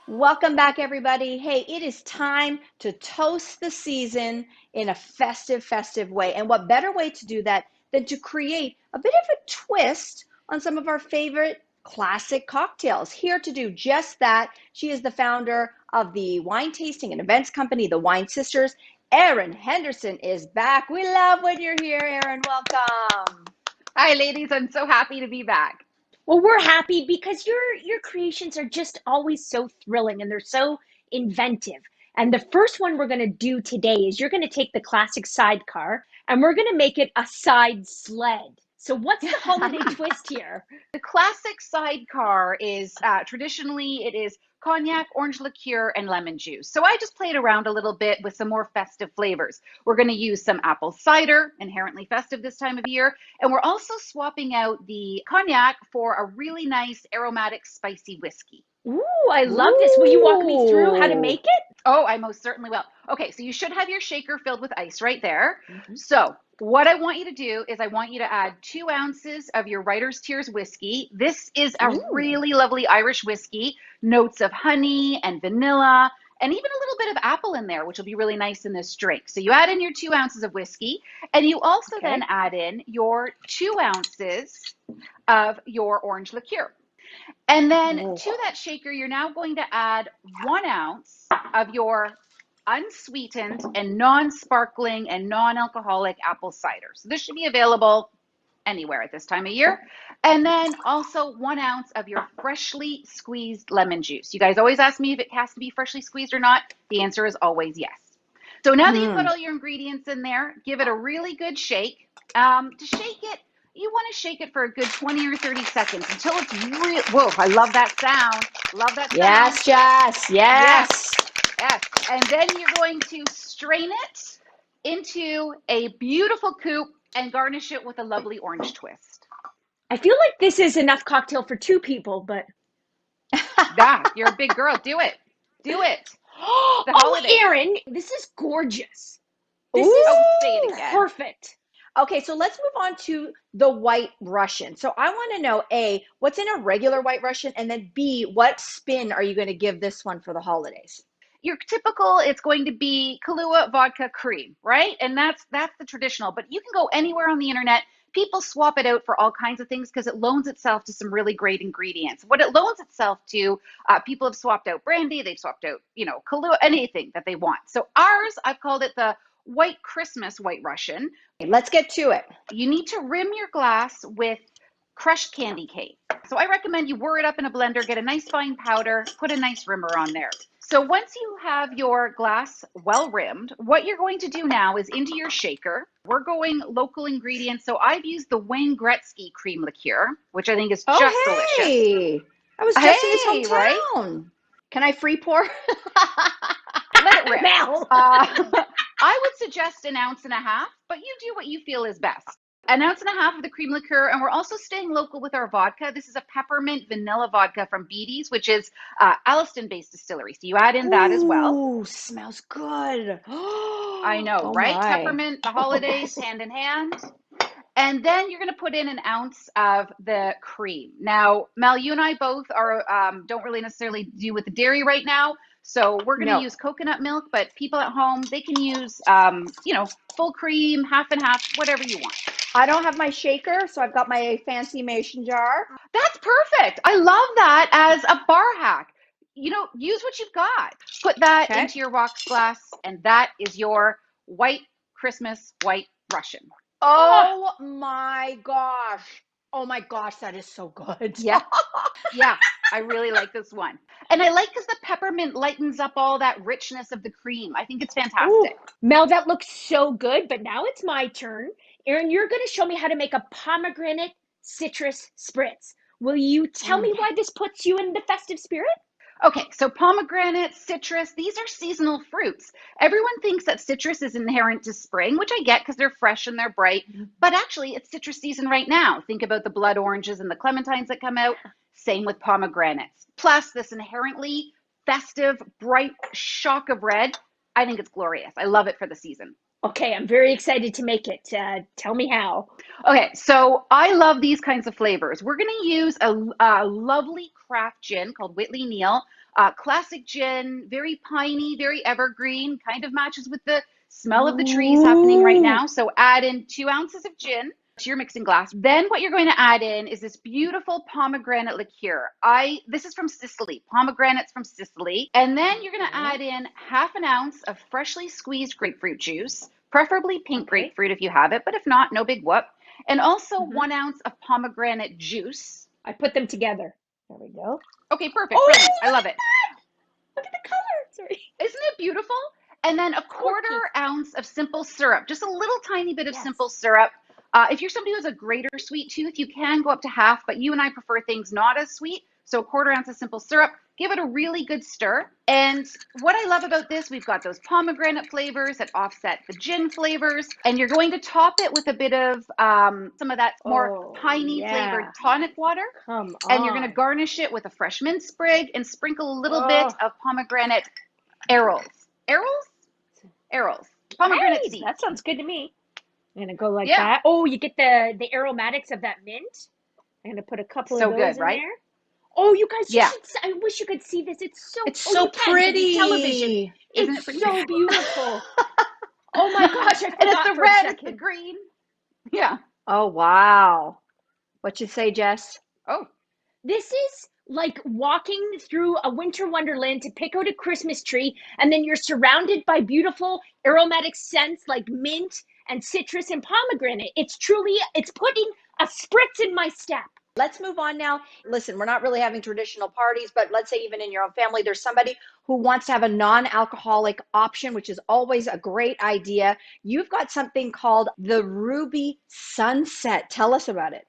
Welcome back, everybody. Hey, it is time to toast the season in a festive way. And what better way to do that than to create a bit of a twist on some of our favorite classic cocktails? Here to do just that, she is the founder of the wine tasting and events company, the Wine Sisters. Erin Henderson is back. We love when you're here, Erin. Welcome. Hi, ladies. I'm so happy to be back. Well, we're happy because your creations are just always so thrilling and they're so inventive. And the first one we're going to do today is you're going to take the classic sidecar and we're going to make it a side sled. So what's the holiday twist here? The classic sidecar is traditionally it is cognac, orange liqueur, and lemon juice. So I just played around a little bit with some more festive flavors. We're going to use some apple cider, inherently festive this time of year, and we're also swapping out the cognac for a really nice aromatic spicy whiskey. Ooh, I love this. Will you walk me through how to make it? Oh, I most certainly will. Okay, so you should have your shaker filled with ice right there. Mm-hmm. So what I want you to do is I want you to add 2 ounces of your Writer's Tears whiskey. This is a Ooh, really lovely Irish whiskey, notes of honey and vanilla, and even a little bit of apple in there, which will be really nice in this drink. So you add in your 2 ounces of whiskey, and you also then Okay. add in your 2 ounces of your orange liqueur. And then Oh, to that shaker, you're now going to add 1 ounce of your unsweetened and non-sparkling and non-alcoholic apple cider. So this should be available anywhere at this time of year. And then also 1 ounce of your freshly squeezed lemon juice. You guys always ask me if it has to be freshly squeezed or not. The answer is always yes. So now that you've got hmm. all your ingredients in there, give it a really good shake. To shake it, you want to shake it for a good 20 or 30 seconds until it's real. Whoa, I love that sound. Love that sound. Yes, Jess. Yes, Yes. yes. And then you're going to strain it into a beautiful coupe and garnish it with a lovely orange twist. I feel like this is enough cocktail for two people, but Ah, you're a big girl. Do it. Do it. The oh, holidays. Erin, this is gorgeous. This is Oh, say it Ooh. again. perfect. Okay, so let's move on to the White Russian. So I want to know A, what's in a regular White Russian? And then B, what spin are you going to give this one for the holidays? Your typical, it's going to be Kahlua vodka cream, right? And that's the traditional, but you can go anywhere on the internet. People swap it out for all kinds of things because it loans itself to some really great ingredients. What it loans itself to, people have swapped out brandy, they've swapped out, Kahlua, anything that they want. So ours, I've called it the White Christmas White Russian. Okay, let's get to it. You need to rim your glass with crushed candy cane. So I recommend you whir it up in a blender, get a nice fine powder, put a nice rimmer on there. So once you have your glass well rimmed, what you're going to do now is into your shaker. We're going local ingredients. So I've used the Wayne Gretzky cream liqueur, which I think is just Oh, delicious. hey, I was just in his Hey, right? hometown. Can I free pour? Let it rip. Mel. I would suggest an ounce and a half, but you do what you feel is best. An ounce and a half of the cream liqueur, and we're also staying local with our vodka. This is a peppermint vanilla vodka from Beatty's, which is Alliston-based distillery. So you add in that as well. Ooh, smells good. I know, Oh right? my. Peppermint, the holidays, hand in hand. And then you're going to put in an ounce of the cream. Now, Mel, you and I both are don't really necessarily do with the dairy right now, so we're going to No, use coconut milk. But people at home, they can use full cream, half and half, whatever you want. I don't have my shaker, so I've got my fancy mason jar. That's perfect. I love that as a bar hack. Use what you've got. Put that Okay. into your rocks glass, and that is your white Christmas white Russian. Oh, Oh my gosh. Oh my gosh, that is so good. Yeah. Yeah, I really like this one. And I like because the peppermint lightens up all that richness of the cream. I think it's Ooh. fantastic. Mel, that looks so good, but now it's my turn. Erin, you're going to show me how to make a pomegranate citrus spritz. Will you tell Mm. me why this puts you in the festive spirit? Okay, so pomegranate, citrus, these are seasonal fruits. Everyone thinks that citrus is inherent to spring, which I get because they're fresh and they're bright, but actually it's citrus season right now. Think about the blood oranges and the clementines that come out. Same with pomegranates. Plus, this inherently festive, bright shock of red. I think it's glorious. I love it for the season. Okay, I'm very excited to make it. Tell me how. Okay, so I love these kinds of flavors. We're going to use a lovely craft gin called Whitley Neal. Classic gin, very piney, very evergreen, kind of matches with the smell of the trees happening right Ooh. now. So add in 2 ounces of gin to your mixing glass. Then what you're going to add in is this beautiful pomegranate liqueur. This is from Sicily. Pomegranates from Sicily. And then you're going to Okay. add in half an ounce of freshly squeezed grapefruit juice, preferably pink Okay. grapefruit if you have it, but if not, no big whoop. And also Hmm. 1 ounce of pomegranate juice. I put them together. There we go. Okay, perfect, Oh, brilliant. I look love at it. that! Look at the color. Sorry. Isn't it beautiful? And then a It's quarter gorgeous. ounce of simple syrup, just a little tiny bit of simple Yes. syrup. If you're somebody who has a greater sweet tooth, you can go up to half, but you and I prefer things not as sweet. So a quarter ounce of simple syrup. Give it a really good stir. And what I love about this, we've got those pomegranate flavors that offset the gin flavors. And you're going to top it with a bit of some of that more Oh, piney flavored yeah. tonic water. Come And you're going to on. garnish it with a fresh mint sprig and sprinkle a little bit Oh, of pomegranate arils. Arils? Arils. Pomegranate hey, seeds. that sounds good to me. I'm gonna go like Yeah. that. Oh, you get the aromatics of that mint. I'm gonna put a couple of So those good, in right? there. Oh, you guys, you Yeah. should. I wish you could see this. It's so. It's Oh, so you can because it's television. pretty. Isn't it It's pretty? so beautiful. Oh my gosh, I And it's forgot the for a red, it's the second. green. Yeah. Oh, wow. What you say, Jess? Oh, This is like walking through a winter wonderland to pick out a Christmas tree, and then you're surrounded by beautiful aromatic scents like mint and citrus and pomegranate. It's putting a spritz in my step. Let's move on now. Listen, we're not really having traditional parties, but let's say even in your own family, there's somebody who wants to have a non alcoholic option, which is always a great idea. You've got something called the Ruby Sunset. Tell us about it.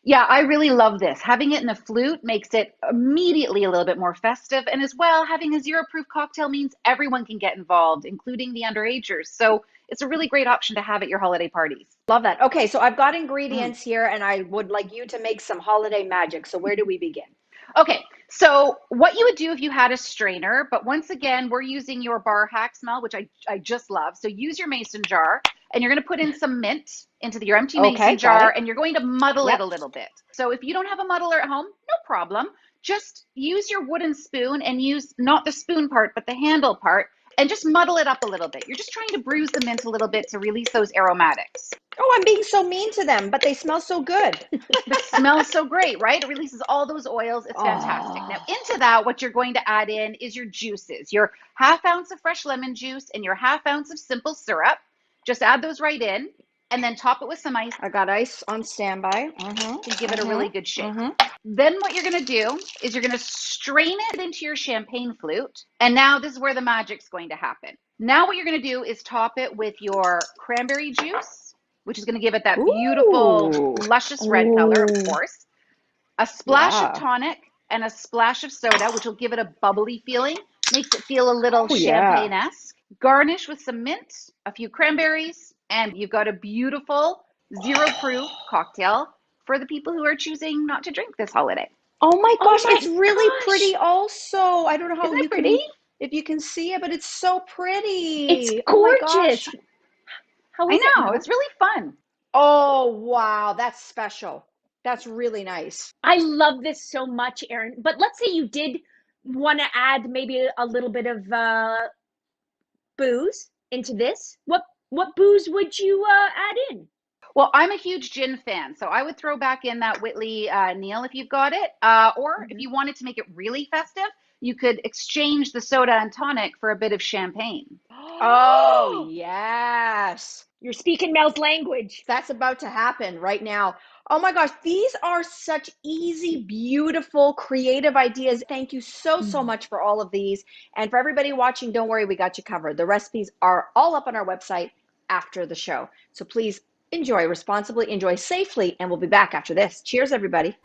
yeah, I really love this. Having it in a flute makes it immediately a little bit more festive. And as well, having a zero proof cocktail means everyone can get involved, including the underagers. So it's a really great option to have at your holiday parties. Love that. Okay, so I've got Mm. ingredients here and I would like you to make some holiday magic. So where do we begin? Okay, so what you would do if you had a strainer, but once again, we're using your bar hack smell, which I just love. So use your mason jar and you're going to put in some mint into your empty mason Okay, got jar it. and you're going to muddle it Yep. a little bit. So if you don't have a muddler at home, no problem. Just use your wooden spoon and use not the spoon part, but the handle part and just muddle it up a little bit. You're just trying to bruise the mint a little bit to release those aromatics. Oh, I'm being so mean to them, but they smell so good. But smells so great, right? It releases all those oils. It's fantastic. Now, Oh, into that, what you're going to add in is your juices, your half ounce of fresh lemon juice and your half ounce of simple syrup. Just add those right in and then top it with some ice I got ice on standby. to give it a really good shake. Mm-hmm. Then what you're going to do is you're going to strain it into your champagne flute. And now this is where the magic's going to happen. Now what you're going to do is top it with your cranberry juice, which is going to give it that beautiful, Ooh. luscious red color, of Ooh. course. A splash of Yeah. tonic and a splash of soda, which will give it a bubbly feeling, makes it feel a little Oh, yeah. champagne-esque. Garnish with some mint, a few cranberries, and you've got a beautiful zero proof cocktail for the people who are choosing not to drink this holiday. Oh my Oh gosh, my it's really gosh, pretty also. I don't know how Isn't it you pretty? can, if you can see it, but it's so it's pretty. Oh my gorgeous. gosh. How I is it, know, Mel? it's really fun. Oh, wow. That's special. That's really nice. I love this so much, Erin. But let's say you did want to add maybe a little bit of booze into this. What booze would you add in? Well, I'm a huge gin fan, so I would throw back in that Whitley Neal if you've got it. Or if Mhm. you wanted to make it really festive, you could exchange the soda and tonic for a bit of champagne. Oh, yes. You're speaking Mel's language. That's about to happen right now. Oh my gosh, these are such easy, beautiful, creative ideas. Thank you so, so Mhm. much for all of these. And for everybody watching, don't worry, we got you covered. The recipes are all up on our website after the show. So please enjoy responsibly, enjoy safely, and we'll be back after this. Cheers, everybody.